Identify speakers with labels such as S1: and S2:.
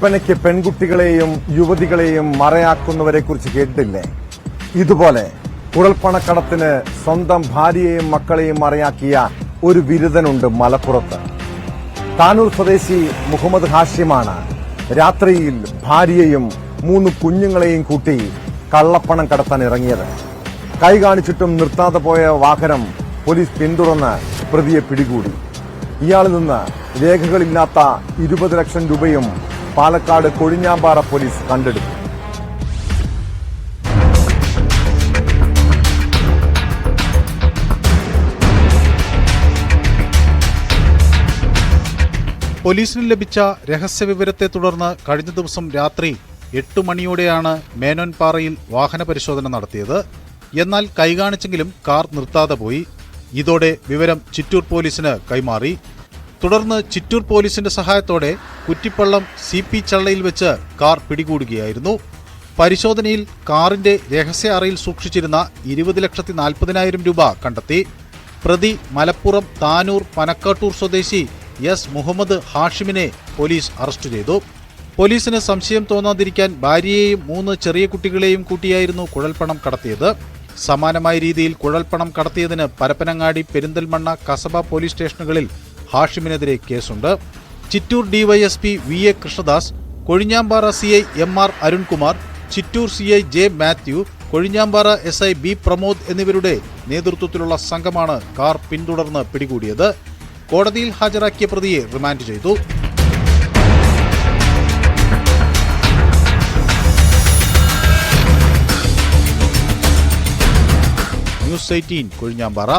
S1: വിൽപ്പനയ്ക്ക് പെൺകുട്ടികളെയും യുവതികളെയും മറയാക്കുന്നവരെക്കുറിച്ച് കേട്ടിട്ടില്ലേ? ഇതുപോലെ കുഴൽപ്പണക്കടത്തിന് സ്വന്തം ഭാര്യയെയും മക്കളെയും മറയാക്കിയ ഒരു വിരുദ്ധനുണ്ട് മലപ്പുറത്ത്. താനൂർ സ്വദേശി മുഹമ്മദ് ഹാഷിമാണ് രാത്രിയിൽ ഭാര്യയെയും 3 കുഞ്ഞുങ്ങളെയും കൂട്ടി കള്ളപ്പണം കടത്താൻ ഇറങ്ങിയത്. കൈ കാണിച്ചിട്ടും നിർത്താതെ പോയ വാഹനം പോലീസ് പിന്തുടർന്ന് പ്രതിയെ പിടികൂടി. ഇയാളിൽ നിന്ന് രേഖകളില്ലാത്ത 20 ലക്ഷം രൂപയും പാലക്കാട് കൊഴിഞ്ഞാമ്പാറ പോലീസ് കണ്ടെടുത്തു.
S2: പോലീസിന് ലഭിച്ച രഹസ്യവിവരത്തെ തുടർന്ന് കഴിഞ്ഞ ദിവസം രാത്രി 8 മണിയോടെയാണ് മേനോൻപാറയിൽ വാഹന പരിശോധന നടത്തിയത്. എന്നാൽ കൈകാണിച്ചെങ്കിലും കാർ നിർത്താതെ പോയി. ഇതോടെ വിവരം ചിറ്റൂർ പോലീസിന് കൈമാറി. തുടർന്ന് ചിറ്റൂർ പോലീസിന്റെ സഹായത്തോടെ കുറ്റിപ്പള്ളം CP ചള്ളയിൽ വെച്ച് കാർ പിടികൂടുകയായിരുന്നു. പരിശോധനയിൽ കാറിന്റെ രഹസ്യ അറയിൽ സൂക്ഷിച്ചിരുന്ന 20,40,000 രൂപ കണ്ടെത്തി. പ്രതി മലപ്പുറം താനൂർ പനക്കാട്ടൂർ സ്വദേശി എസ് മുഹമ്മദ് ഹാഷിമിനെ പോലീസ് അറസ്റ്റ് ചെയ്തു. പോലീസിന് സംശയം തോന്നാതിരിക്കാൻ ഭാര്യയെയും 3 ചെറിയ കുട്ടികളെയും കൂട്ടിയായിരുന്നു കുഴൽപ്പണം കടത്തിയത്. സമാനമായ രീതിയിൽ കുഴൽപ്പണം കടത്തിയതിന് പരപ്പനങ്ങാടി, പെരിന്തൽമണ്ണ, കസബ പോലീസ് സ്റ്റേഷനുകളിൽ ഹാഷിമിനെതിരെ കേസുണ്ട്. Chittur DYSP VA Krishnadas, Kozhinjampara CI MR Arunkumar, Chittur CI J Mathew, Kozhinjampara SI B Pramod എന്നിവരുടെ നേതൃത്വത്തിലുള്ള സംഘമാണ് കാർ പിന്തുടർന്ന് പിടികൂടിയത്. കോടതിയിൽ ഹാജരാക്കിയ പ്രതിയെ റിമാൻഡ് ചെയ്തു. ന്യൂസ് 18 കൊഴിഞ്ഞാമ്പാറ.